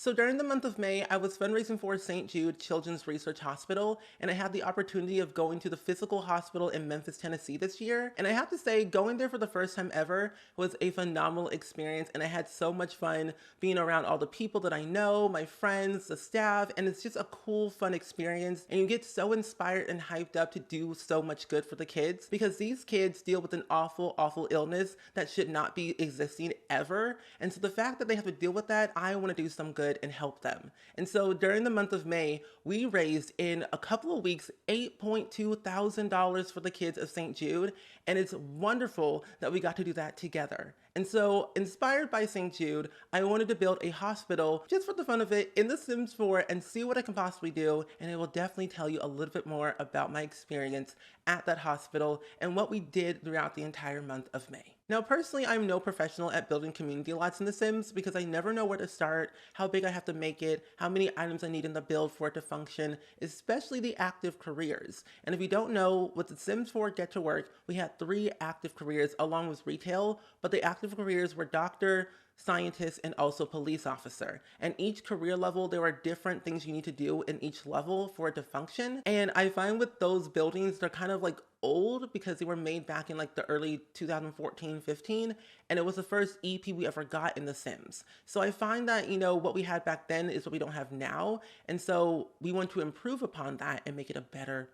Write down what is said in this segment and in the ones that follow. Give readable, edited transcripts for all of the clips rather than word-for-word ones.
So during the month of May, I was fundraising for St. Jude Children's Research Hospital, and I had the opportunity of going to the physical hospital in Memphis, Tennessee this year. And I have to say, going there for the first time ever was a phenomenal experience, and I had so much fun being around all the people that I know, my friends, the staff, and it's just a cool, fun experience. And you get so inspired and hyped up to do so much good for the kids because these kids deal with an awful, awful illness that should not be existing ever. And so the fact that they have to deal with that, I want to do some good and help them. And so during the month of May, we raised in a couple of weeks $8.2 thousand for the kids of St. Jude. And it's wonderful that we got to do that together. And so, inspired by St. Jude, I wanted to build a hospital just for the fun of it in The Sims 4 and see what I can possibly do. And I will definitely tell you a little bit more about my experience at that hospital and what we did throughout the entire month of May. Now, personally, I'm no professional at building community lots in The Sims because I never know where to start, how big I have to make it, how many items I need in the build for it to function, especially the active careers. And if you don't know, with The Sims 4 Get to Work, we had 3 active careers along with retail, but the active careers were doctor, scientist, and also police officer. And each career level, there are different things you need to do in each level for it to function. And I find with those buildings, they're kind of like old because they were made back in like the early 2014-15, and it was the first EP we ever got in The Sims. So I find that, what we had back then is what we don't have now. And so we want to improve upon that and make it a better,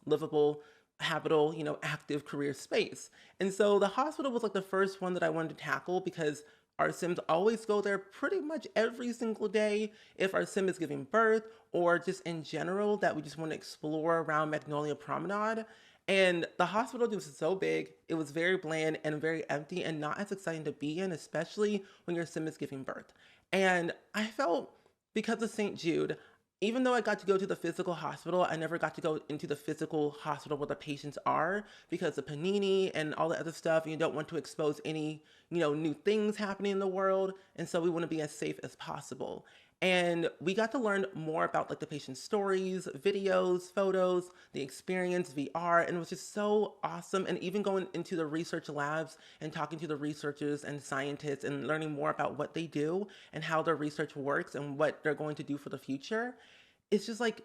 livable, habitable, active career space. And so the hospital was like the first one that I wanted to tackle because our Sims always go there pretty much every single day if our Sim is giving birth or just in general that we just want to explore around Magnolia Promenade. And the hospital was so big, it was very bland and very empty and not as exciting to be in, especially when your Sim is giving birth. And I felt because of St. Jude, even though I got to go to the physical hospital, I never got to go into the physical hospital where the patients are because of panini and all the other stuff. And you don't want to expose any, new things happening in the world. And so we want to be as safe as possible. And we got to learn more about like the patient's stories, videos, photos, the experience, VR, and it was just so awesome. And even going into the research labs and talking to the researchers and scientists and learning more about what they do and how their research works and what they're going to do for the future. It's just like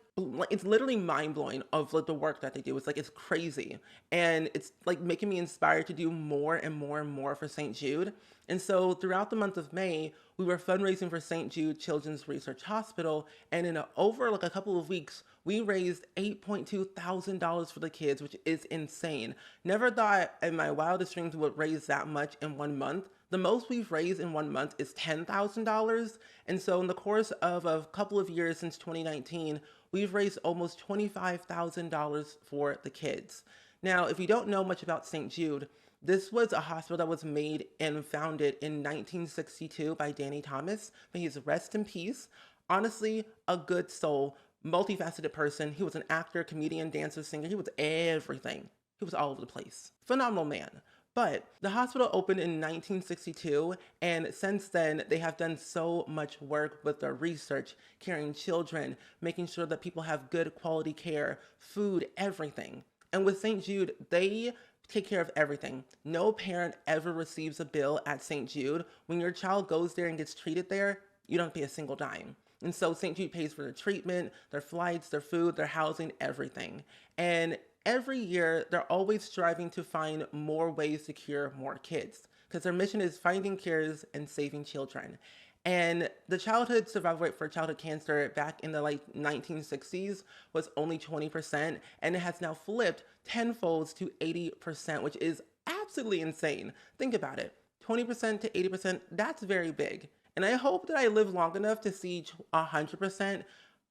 it's literally mind blowing of like the work that they do. It's like it's crazy, and it's like making me inspired to do more and more and more for St. Jude. And so throughout the month of May, we were fundraising for St. Jude Children's Research Hospital, and in over like a couple of weeks, we raised $8.2 thousand for the kids, which is insane. Never thought in my wildest dreams would raise that much in one month. The most we've raised in one month is $10,000. And so in the course of a couple of years since 2019, we've raised almost $25,000 for the kids. Now, if you don't know much about St. Jude, this was a hospital that was made and founded in 1962 by Danny Thomas. May his rest in peace. Honestly, a good soul, multifaceted person. He was an actor, comedian, dancer, singer. He was everything. He was all over the place. Phenomenal man. But the hospital opened in 1962, and since then, they have done so much work with their research, caring children, making sure that people have good quality care, food, everything. And with St. Jude, they take care of everything. No parent ever receives a bill at St. Jude. When your child goes there and gets treated there, you don't pay a single dime. And so St. Jude pays for their treatment, their flights, their food, their housing, everything. And every year, they're always striving to find more ways to cure more kids because their mission is finding cures and saving children. And the childhood survival rate for childhood cancer back in the 1960s was only 20%, and it has now flipped tenfold to 80%, which is absolutely insane. Think about it. 20% to 80%, that's very big. And I hope that I live long enough to see 100%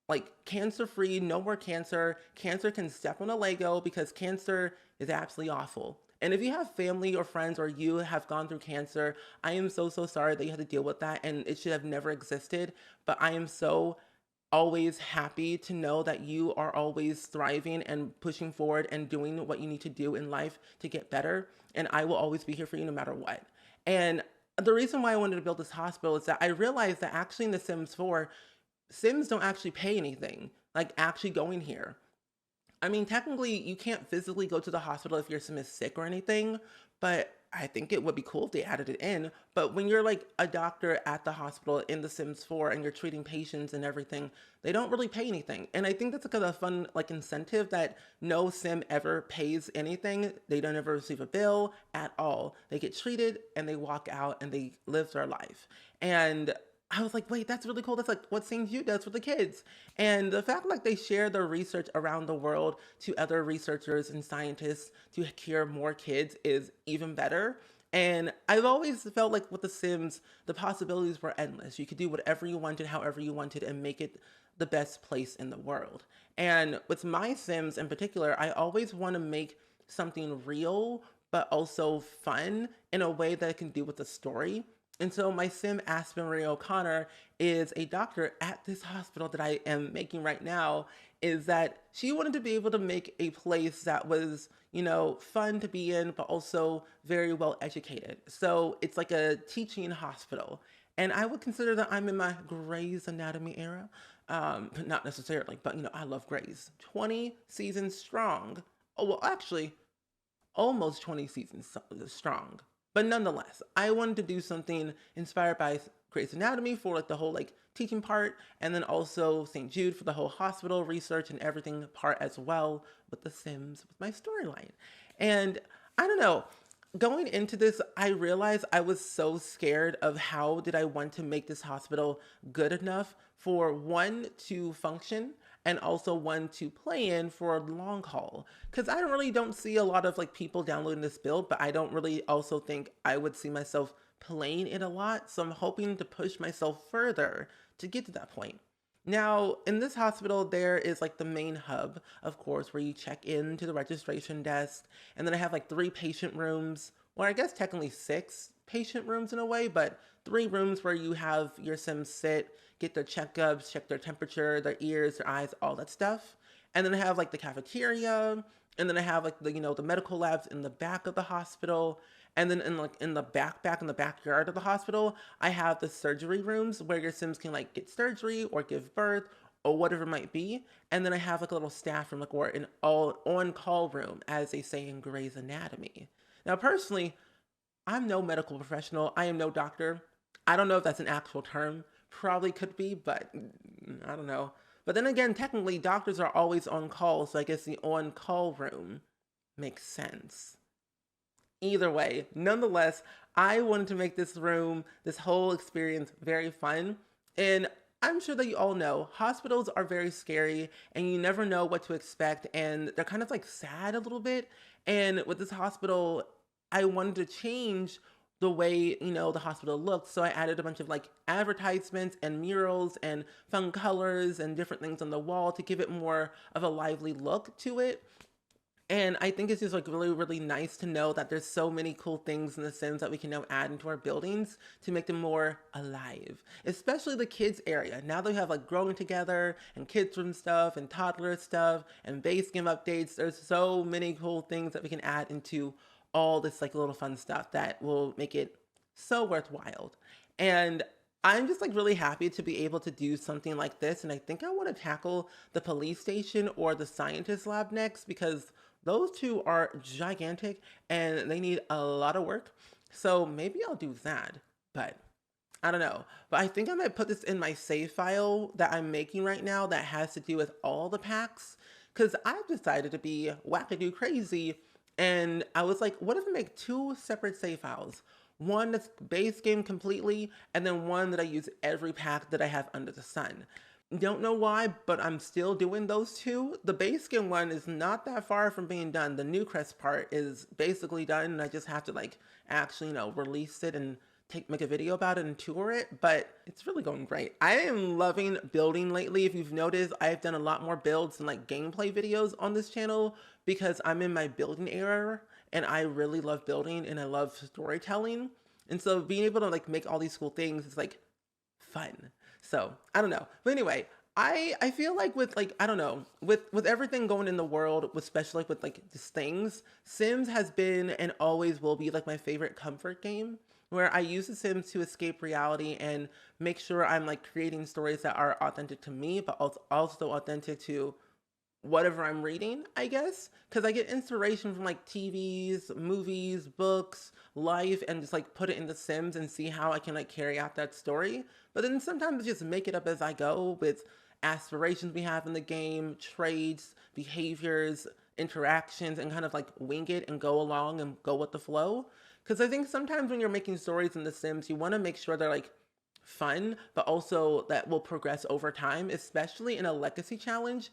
like cancer free, no more cancer. Cancer can step on a Lego because cancer is absolutely awful. And if you have family or friends or you have gone through cancer, I am so, so sorry that you had to deal with that and it should have never existed. But I am so always happy to know that you are always thriving and pushing forward and doing what you need to do in life to get better. And I will always be here for you no matter what. And the reason why I wanted to build this hospital is that I realized that actually in The Sims 4, Sims don't actually pay anything, like actually going here. I mean, technically, you can't physically go to the hospital if your sim is sick or anything, but I think it would be cool if they added it in. But when you're like a doctor at the hospital in The Sims 4 and you're treating patients and everything, they don't really pay anything. And I think that's like a fun like incentive that no sim ever pays anything. They don't ever receive a bill at all. They get treated and they walk out and they live their life. And I was like, wait, that's really cool. That's like what St. Jude does for the kids. And the fact like they share their research around the world to other researchers and scientists to cure more kids is even better. And I've always felt like with The Sims, the possibilities were endless. You could do whatever you wanted, however you wanted, and make it the best place in the world. And with my Sims in particular, I always want to make something real, but also fun in a way that I can do with the story. And so my sim Aspen Marie O'Connor is a doctor at this hospital that I am making right now. Is that she wanted to be able to make a place that was, fun to be in, but also very well educated. So it's like a teaching hospital. And I would consider that I'm in my Grey's Anatomy era, but not necessarily. But I love Grey's. 20 seasons strong. Oh well, actually, almost 20 seasons strong. But nonetheless, I wanted to do something inspired by Grey's Anatomy for like the whole like teaching part, and then also St. Jude for the whole hospital research and everything part as well with The Sims with my storyline. And I don't know, going into this, I realized I was so scared of how did I want to make this hospital good enough for one to function and also one to play in for a long haul. Because I really don't see a lot of like people downloading this build, but I don't really also think I would see myself playing it a lot. So I'm hoping to push myself further to get to that point. Now, in this hospital, there is like the main hub, of course, where you check in to the registration desk. And then I have like 3 patient rooms, or I guess technically 6 patient rooms in a way, but 3 rooms where you have your Sims sit, get their checkups, check their temperature, their ears, their eyes, all that stuff. And then I have like the cafeteria, and then I have like the medical labs in the back of the hospital. And then in the in the backyard of the hospital, I have the surgery rooms where your Sims can like get surgery or give birth or whatever it might be. And then I have like a little staff room, like or an all on call room, as they say in Grey's Anatomy. Now, personally, I'm no medical professional. I am no doctor. I don't know if that's an actual term. Probably could be, but I don't know. But then again, technically, doctors are always on call, so I guess the on call room makes sense. Either way, nonetheless, I wanted to make this room, this whole experience very fun. And I'm sure that you all know hospitals are very scary and you never know what to expect. And they're kind of like sad a little bit. And with this hospital, I wanted to change the way, the hospital looks. So I added a bunch of like advertisements and murals and fun colors and different things on the wall to give it more of a lively look to it. And I think it's just like really, really nice to know that there's so many cool things in The Sims that we can now add into our buildings to make them more alive, especially the kids area. Now that we have like growing together and kids room stuff and toddler stuff and base game updates, there's so many cool things that we can add into all this like little fun stuff that will make it so worthwhile. And I'm just like really happy to be able to do something like this. And I think I want to tackle the police station or the scientist lab next because those two are gigantic and they need a lot of work. So maybe I'll do that, but I don't know. But I think I might put this in my save file that I'm making right now that has to do with all the packs because I've decided to be wackadoo crazy. And I was like, what if I make 2 separate save files? One that's base game completely, and then one that I use every pack that I have under the sun. Don't know why, but I'm still doing those 2. The base game one is not that far from being done. The new crest part is basically done, and I just have to like actually, release it and make a video about it and tour it, but it's really going great. I am loving building lately. If you've noticed, I've done a lot more builds and like gameplay videos on this channel because I'm in my building era and I really love building and I love storytelling. And so being able to like make all these cool things is like fun. So I don't know. But anyway, I feel like with like, I don't know, with everything going in the world, especially like with like just things, Sims has been and always will be like my favorite comfort game where I use The Sims to escape reality and make sure I'm like creating stories that are authentic to me, but also authentic to whatever I'm reading, I guess, because I get inspiration from like TVs, movies, books, life, and just like put it in The Sims and see how I can like carry out that story. But then sometimes just make it up as I go with aspirations we have in the game, traits, behaviors, interactions, and kind of like wing it and go along and go with the flow. Because I think sometimes when you're making stories in The Sims, you want to make sure they're like fun, but also that will progress over time, especially in a legacy challenge.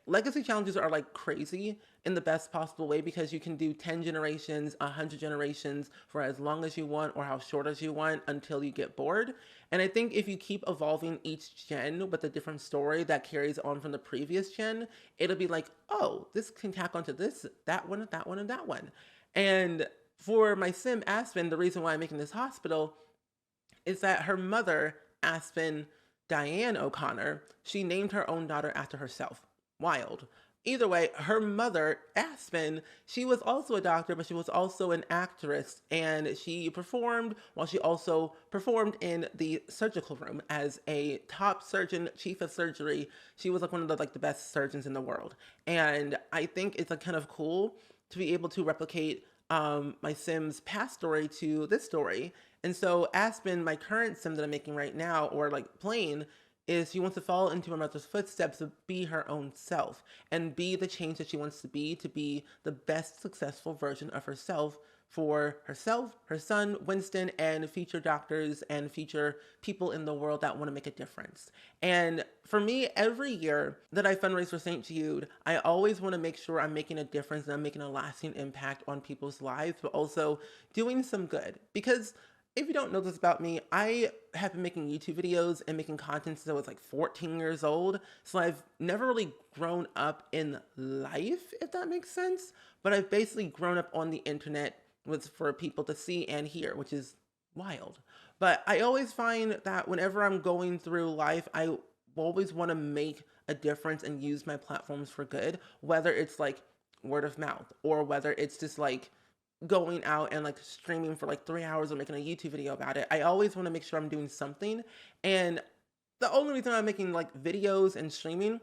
Legacy challenges are like crazy in the best possible way because you can do 10 generations, 100 generations for as long as you want or how short as you want until you get bored. And I think if you keep evolving each gen with a different story that carries on from the previous gen, it'll be like, oh, this can tack onto this, that one, that one, and that one. And for my sim Aspen, the reason why I'm making this hospital is that her mother, Aspen Diane O'Connor, she named her own daughter after herself. Wild. Either way, her mother, Aspen, she was also a doctor, but she was also an actress, and she performed while she also performed in the surgical room as a top surgeon, chief of surgery. She was like one of the best surgeons in the world, and I think it's like kind of cool to be able to replicate my Sim's past story to this story. And so Aspen, my current Sim that I'm making right now, or like playing, is she wants to follow into her mother's footsteps to be her own self and be the change that she wants to be the best successful version of herself, her son, Winston, and future doctors and future people in the world that want to make a difference. And for me, every year that I fundraise for St. Jude, I always want to make sure I'm making a difference and I'm making a lasting impact on people's lives, but also doing some good. Because if you don't know this about me, I have been making YouTube videos and making content since I was like 14 years old. So I've never really grown up in life, if that makes sense. But I've basically grown up on the internet was for people to see and hear, which is wild. But I always find that whenever I'm going through life, I always want to make a difference and use my platforms for good, whether it's like word of mouth or whether it's just like going out and like streaming for like 3 hours or making a YouTube video about it. I always want to make sure I'm doing something. And the only reason I'm making like videos and streaming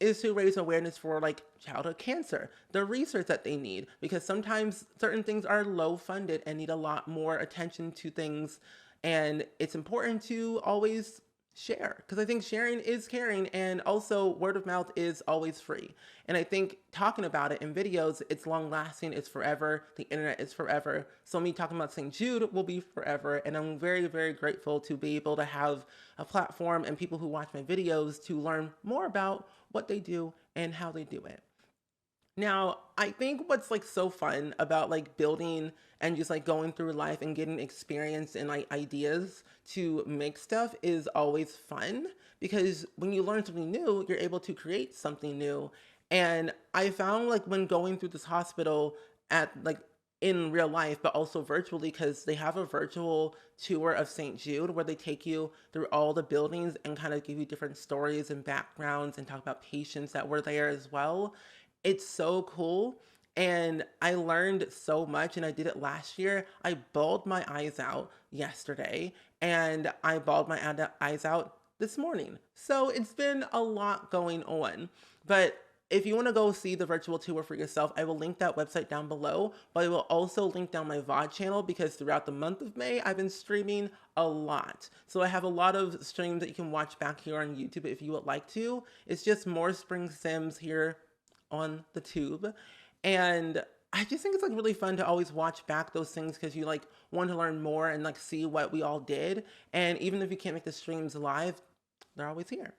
is to raise awareness for like childhood cancer, the research that they need, because sometimes certain things are low funded and need a lot more attention to things. And it's important to always share because I think sharing is caring, and also word of mouth is always free. And I think talking about it in videos, it's long lasting, it's forever. The internet is forever. So me talking about St. Jude will be forever. And I'm very, very grateful to be able to have a platform and people who watch my videos to learn more about what they do and how they do it. Now, I think what's like so fun about like building and just like going through life and getting experience and like ideas to make stuff is always fun because when you learn something new, you're able to create something new. And I found like when going through this hospital at like in real life, but also virtually, because they have a virtual tour of St. Jude where they take you through all the buildings and kind of give you different stories and backgrounds and talk about patients that were there as well. It's so cool. And I learned so much, and I did it last year. I bawled my eyes out yesterday, and I bawled my eyes out this morning. So it's been a lot going on. But if you want to go see the virtual tour for yourself, I will link that website down below, but I will also link down my VOD channel because throughout the month of May, I've been streaming a lot. So I have a lot of streams that you can watch back here on YouTube if you would like to. It's just more SpringSims here on the tube. And I just think it's like really fun to always watch back those things because you like want to learn more and like see what we all did. And even if you can't make the streams live, they're always here.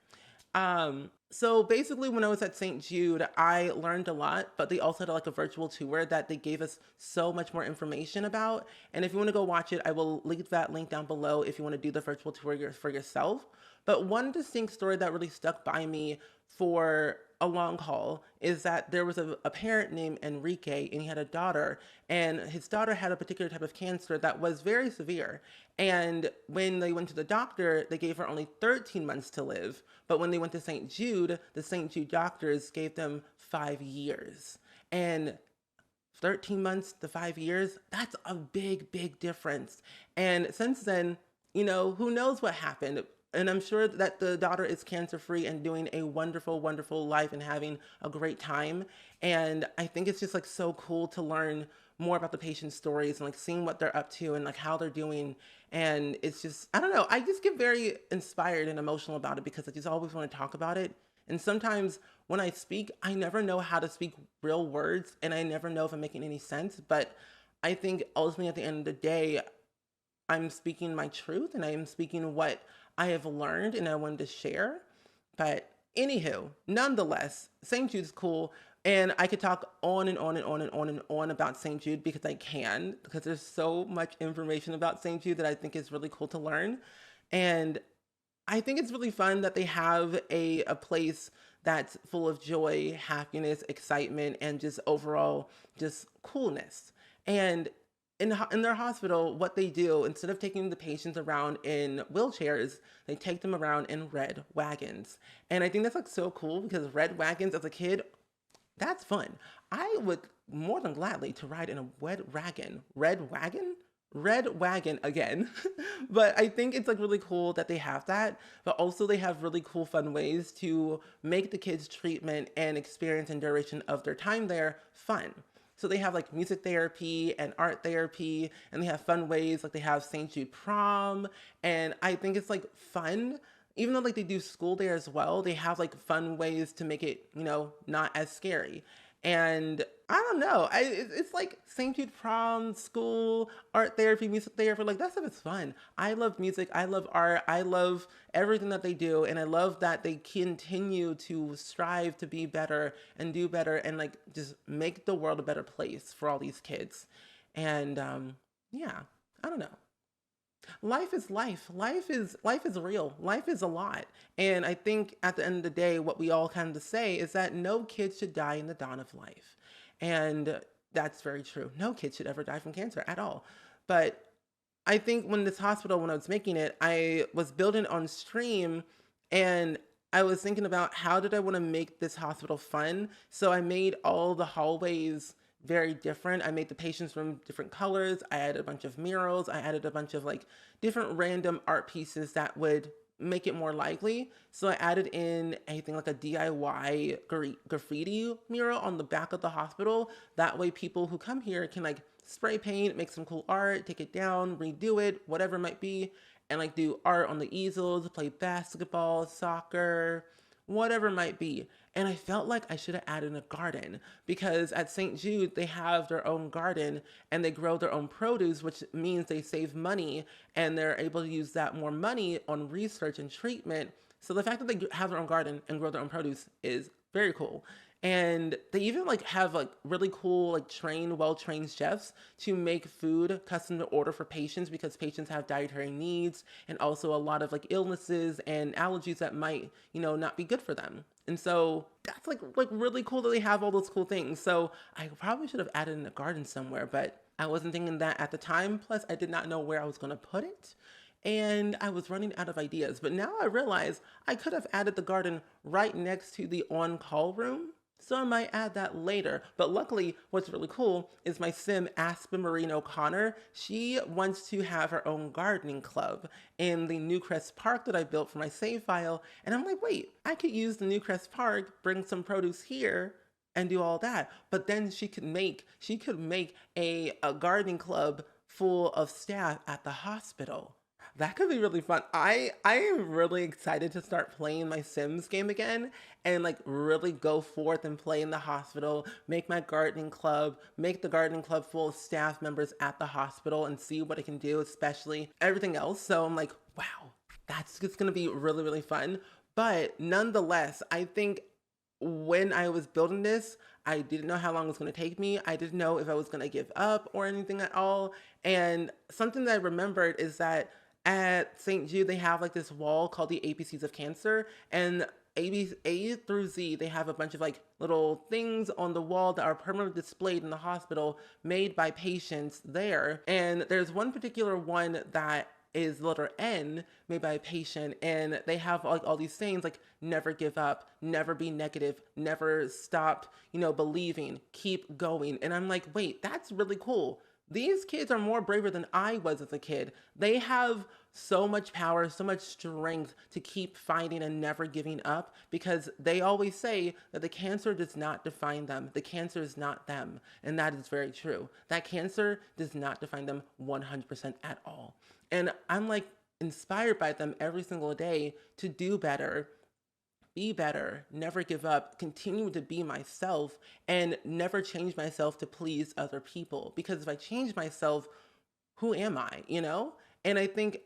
So basically when I was at St. Jude, I learned a lot, but they also had like a virtual tour that they gave us so much more information about. And if you want to go watch it, I will leave that link down below if you want to do the virtual tour for yourself. But one distinct story that really stuck by me for a long haul is that there was a parent named Enrique and he had a daughter, and his daughter had a particular type of cancer that was very severe. And when they went to the doctor, they gave her only 13 months to live. But when they went to St. Jude, the St. Jude doctors gave them 5 years. And 13 months to 5 years, that's a big, big difference. And since then, who knows what happened? And I'm sure that the daughter is cancer free and doing a wonderful, wonderful life and having a great time. And I think it's just like so cool to learn more about the patient's stories and like seeing what they're up to and like how they're doing. And it's just, I don't know, I just get very inspired and emotional about it because I just always want to talk about it. And sometimes when I speak, I never know how to speak real words and I never know if I'm making any sense. But I think ultimately at the end of the day, I'm speaking my truth and I am speaking what I have learned and I wanted to share. But anywho, nonetheless, St. Jude's cool. And I could talk on and on and on and on and on about St. Jude because I can, because there's so much information about St. Jude that I think is really cool to learn. And I think it's really fun that they have a place that's full of joy, happiness, excitement, and just overall just coolness. And in their hospital, what they do, instead of taking the patients around in wheelchairs, they take them around in red wagons. And I think that's like so cool because red wagons as a kid, that's fun. I would more than gladly to ride in a red wagon again. But I think it's like really cool that they have that, but also they have really cool fun ways to make the kids treatment and experience and duration of their time there fun. So they have like music therapy and art therapy, and they have fun ways, like they have St. Jude prom. And I think it's like fun, even though like they do school there as well, they have like fun ways to make it, not as scary. And I don't know, it's like St. Jude prom, school, art therapy, music therapy, like that stuff is fun. I love music, I love art, I love everything that they do. And I love that they continue to strive to be better and do better and like just make the world a better place for all these kids. And yeah, I don't know. Life is life. Life is real. Life is a lot. And I think at the end of the day, what we all kind of say is that no kid should die in the dawn of life. And that's very true. No kid should ever die from cancer at all. But I think when I was making it, I was building on stream and I was thinking about how did I want to make this hospital fun? So I made all the hallways very different. I made the patient's room different colors. I added a bunch of murals. I added a bunch of like different random art pieces that would make it more lively. So I added in anything like a DIY graffiti mural on the back of the hospital. That way people who come here can like spray paint, make some cool art, take it down, redo it, whatever it might be, and like do art on the easels, play basketball, soccer, whatever it might be. And I felt like I should have added a garden because at St. Jude, they have their own garden and they grow their own produce, which means they save money and they're able to use that more money on research and treatment. So the fact that they have their own garden and grow their own produce is very cool. And they even like have like really cool, like well-trained chefs to make food custom to order for patients because patients have dietary needs and also a lot of like illnesses and allergies that might, not be good for them. And so that's like really cool that they have all those cool things. So I probably should have added in a garden somewhere, but I wasn't thinking that at the time. Plus I did not know where I was going to put it. And I was running out of ideas. But now I realize I could have added the garden right next to the on-call room. So I might add that later. But luckily, what's really cool is my sim, Aspen Marine O'Connor. She wants to have her own gardening club in the Newcrest Park that I built for my save file. And I'm like, wait, I could use the Newcrest Park, bring some produce here, and do all that. But then she could make a gardening club full of staff at the hospital. That could be really fun. I am really excited to start playing my Sims game again and like really go forth and play in the hospital, make my gardening club, make the gardening club full of staff members at the hospital and see what it can do, especially everything else. So I'm like, wow, that's just going to be really, really fun. But nonetheless, I think when I was building this, I didn't know how long it was going to take me. I didn't know if I was going to give up or anything at all. And something that I remembered is that at St. Jude, they have like this wall called the ABCs of Cancer, and A through Z, they have a bunch of like little things on the wall that are permanently displayed in the hospital made by patients there. And there's one particular one that is letter N made by a patient, and they have like all these sayings like never give up, never be negative, never stop, believing, keep going. And I'm like, wait, that's really cool. these kids are more braver than I was as a kid. They have so much power, so much strength to keep fighting and never giving up because they always say that the cancer does not define them. The cancer is not them. And that is very true. That cancer does not define them 100% at all. And I'm like inspired by them every single day to do better, be better, never give up, continue to be myself, and never change myself to please other people. Because if I change myself, who am I, you know? And I think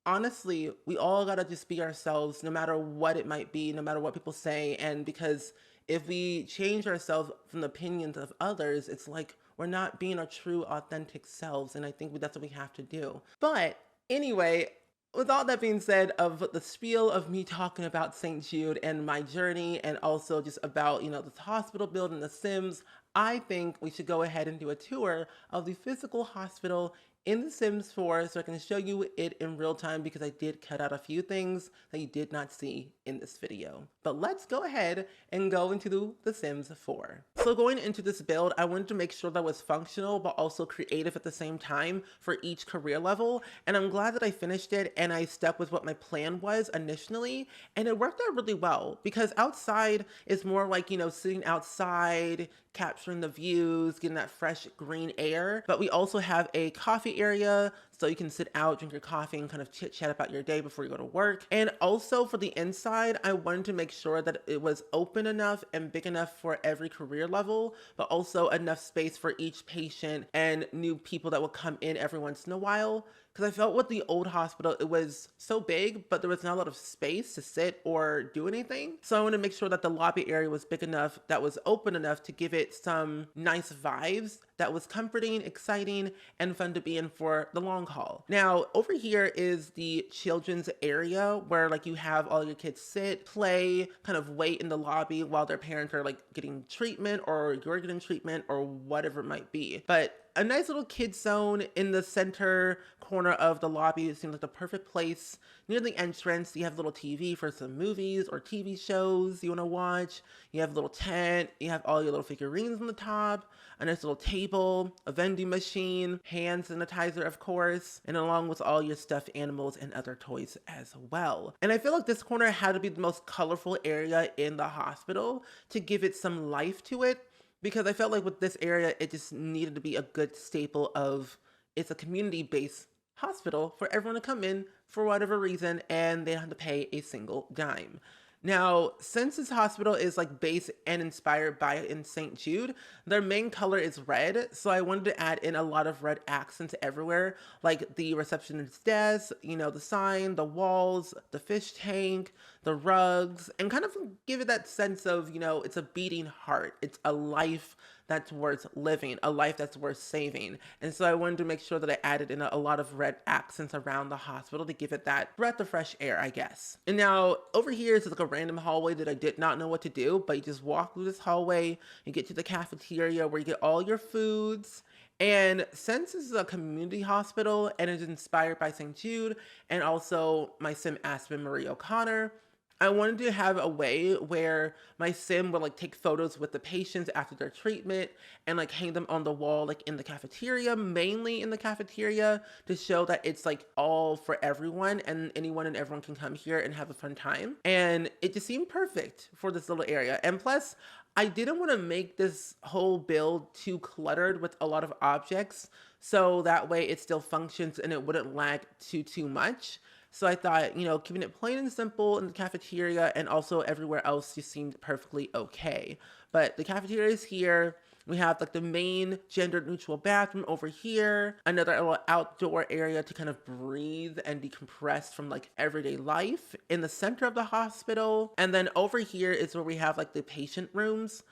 honestly, we all gotta just be ourselves no matter what it might be, no matter what people say. And because if we change ourselves from the opinions of others, it's like we're not being our true, authentic selves. And I think that's what we have to do. But anyway, with all that being said, of the spiel of me talking about St. Jude and my journey, and also just about, this hospital building, the Sims, I think we should go ahead and do a tour of the physical hospital in The Sims 4 so I can show you it in real time because I did cut out a few things that you did not see in this video. But let's go ahead and go into The Sims 4. So going into this build, I wanted to make sure that was functional but also creative at the same time for each career level. And I'm glad that I finished it and I stuck with what my plan was initially. And it worked out really well because outside is more like, sitting outside, capturing the views, getting that fresh green air. But we also have a coffee area so you can sit out, drink your coffee, and kind of chit chat about your day before you go to work. And also for the inside, I wanted to make sure that it was open enough and big enough for every career level, but also enough space for each patient and new people that will come in every once in a while. Because I felt with the old hospital, it was so big, but there was not a lot of space to sit or do anything. So I wanted to make sure that the lobby area was big enough, that was open enough to give it some nice vibes, that was comforting, exciting, and fun to be in for the long haul. Now, over here is the children's area where you have all your kids sit, play, kind of wait in the lobby while their parents are getting treatment or you're getting treatment or whatever it might be. But a nice little kid zone in the center corner of the lobby. It seems like the perfect place. Near the entrance, you have a little TV for some movies or TV shows you want to watch. You have a little tent. You have all your little figurines on the top. A nice little table, a vending machine, hand sanitizer, of course, and along with all your stuffed animals and other toys as well. And I feel like this corner had to be the most colorful area in the hospital to give it some life to it. Because I felt like with this area, it just needed to be a good staple of it's a community-based hospital for everyone to come in for whatever reason, and they don't have to pay a single dime. Now, since this hospital is based and inspired by in St. Jude, their main color is red. So I wanted to add in a lot of red accents everywhere, like the receptionist's desk, the sign, the walls, the fish tank, the rugs, and kind of give it that sense of, it's a beating heart. It's a life that's worth living, a life that's worth saving. And so I wanted to make sure that I added in a lot of red accents around the hospital to give it that breath of fresh air, I guess. And now over here is a random hallway that I did not know what to do, but you just walk through this hallway and get to the cafeteria where you get all your foods. And since this is a community hospital and it's inspired by St. Jude and also my sim Aspen Marie O'Connor, I wanted to have a way where my sim would take photos with the patients after their treatment and hang them on the wall in the cafeteria, mainly in the cafeteria, to show that it's all for everyone and anyone and everyone can come here and have a fun time. And it just seemed perfect for this little area. And plus, I didn't want to make this whole build too cluttered with a lot of objects, so that way it still functions and it wouldn't lag too much. So I thought, keeping it plain and simple in the cafeteria and also everywhere else just seemed perfectly okay. But the cafeteria is here. We have the main gender neutral bathroom over here, another little outdoor area to kind of breathe and decompress from everyday life in the center of the hospital. And then over here is where we have the patient rooms.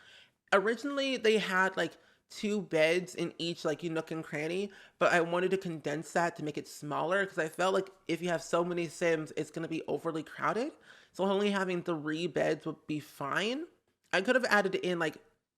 Originally they had 2 beds in each nook and cranny, but I wanted to condense that to make it smaller because I felt like if you have so many Sims, it's going to be overly crowded. So only having 3 beds would be fine. I could have added in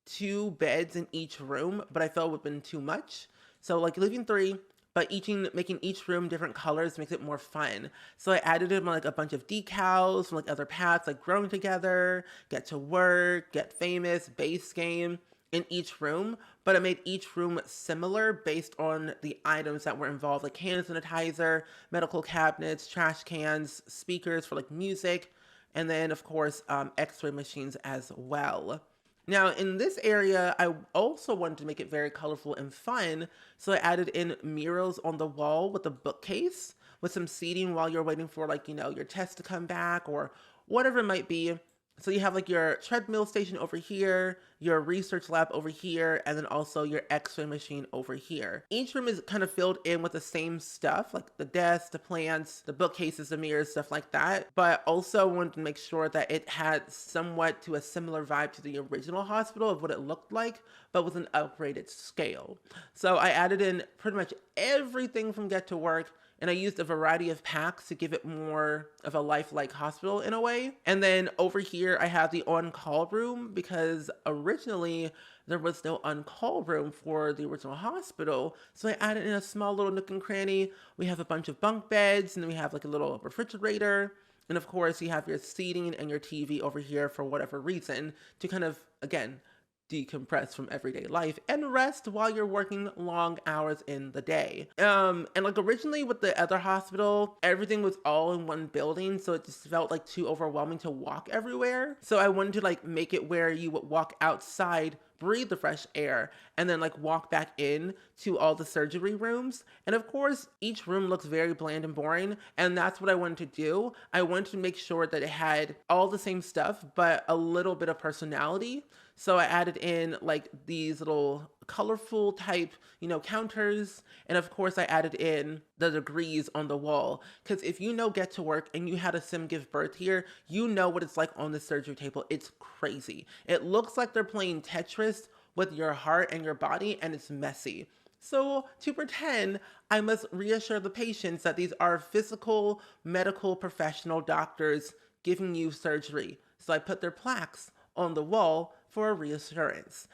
2 beds in each room, but I felt it would have been too much. So leaving 3, but making each room different colors makes it more fun. So I added in a bunch of decals from other paths, growing together, get to work, get famous, base game. in each room, but I made each room similar based on the items that were involved, like hand sanitizer, medical cabinets, trash cans, speakers for like music, and then of course x-ray machines as well. Now in this area, I also wanted to make it very colorful and fun, so I added in murals on the wall with a bookcase with some seating while you're waiting for like, your test to come back or whatever it might be. So you have like your treadmill station over here, your research lab over here, and then also your x-ray machine over here. Each room is kind of filled in with the same stuff, like the desks, the plants, the bookcases, the mirrors, stuff like that. But also wanted to make sure that it had somewhat to a similar vibe to the original hospital of what it looked like, but with an upgraded scale. So I added in pretty much everything from Get to Work, and I used a variety of packs to give it more of a lifelike hospital in a way. And then over here, I have the on-call room because originally there was no on-call room for the original hospital. So I added in a small little nook and cranny. We have a bunch of bunk beds, and then we have like a little refrigerator. And of course, you have your seating and your TV over here for whatever reason to kind of, again, decompress from everyday life and rest while you're working long hours in the day. And like originally with the other hospital, everything was all in one building, so it just felt like too overwhelming to walk everywhere. So I wanted to like make it where you would walk outside, breathe the fresh air, and then like walk back in to all the surgery rooms. And of course, each room looks very bland and boring, and that's what I wanted to do. I wanted to make sure that it had all the same stuff, but a little bit of personality. So I added in like these little colorful type, counters. And of course I added in the degrees on the wall. Because if Get to Work and you had a sim give birth here, you know what it's like on the surgery table. It's crazy. It looks like they're playing Tetris with your heart and your body, and it's messy. So to pretend, I must reassure the patients that these are physical, medical professional doctors giving you surgery. So I put their plaques on the wall for a reassurance.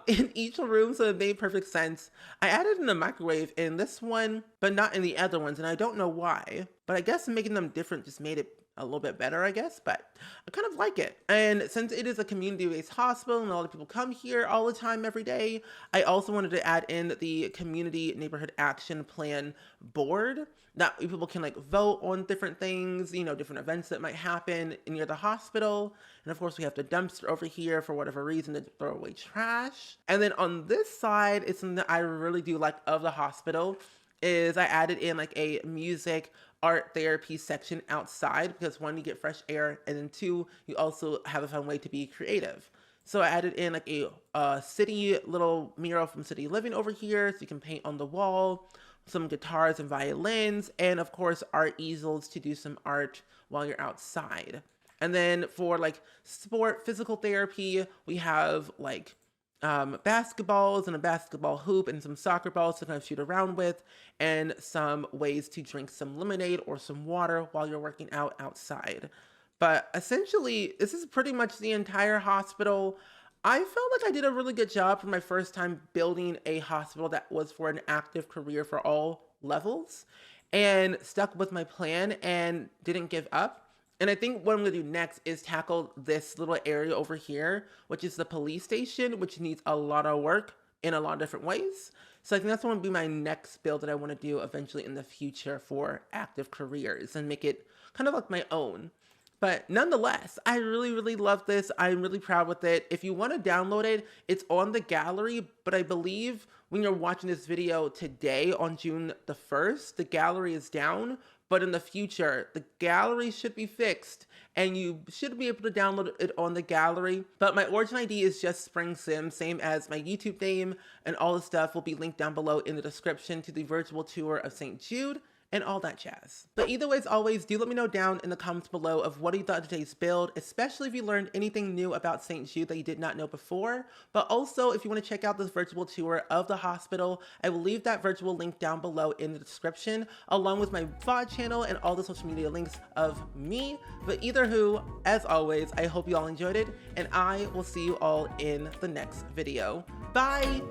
In each room, so it made perfect sense. I added in a microwave in this one, but not in the other ones, and I don't know why. But I guess making them different just made it a little bit better, I guess, but I kind of like it. And since it is a community-based hospital and a lot of people come here all the time, every day, I also wanted to add in the Community Neighborhood Action Plan board that people can like vote on different things, different events that might happen near the hospital. And of course we have the dumpster over here for whatever reason to throw away trash. And then on this side, it's something that I really do like of the hospital is I added in like a music art therapy section outside because one, you get fresh air, and then two, you also have a fun way to be creative. So I added in like a city little mural from City Living over here so you can paint on the wall, some guitars and violins, and of course art easels to do some art while you're outside. And then for like sport, physical therapy, we have like basketballs and a basketball hoop and some soccer balls to kind of shoot around with, and some ways to drink some lemonade or some water while you're working out outside. But essentially, this is pretty much the entire hospital. I felt like I did a really good job for my first time building a hospital that was for an active career for all levels, and stuck with my plan and didn't give up. And I think what I'm gonna do next is tackle this little area over here, which is the police station, which needs a lot of work in a lot of different ways. So I think that's gonna be my next build that I wanna do eventually in the future for active careers and make it kind of like my own. But nonetheless, I really, really love this. I'm really proud with it. If you want to download it, it's on the gallery, but I believe when you're watching this video today on June the 1st, the gallery is down. But in the future, the gallery should be fixed and you should be able to download it on the gallery. But my origin ID is just SpringSims, same as my YouTube name, and all the stuff will be linked down below in the description to the virtual tour of St. Jude and all that jazz. But either way, as always, do let me know down in the comments below of what you thought of today's build, especially if you learned anything new about St. Jude that you did not know before. But also, if you want to check out this virtual tour of the hospital, I will leave that virtual link down below in the description, along with my VOD channel and all the social media links of me. But either who, as always, I hope you all enjoyed it, and I will see you all in the next video. Bye!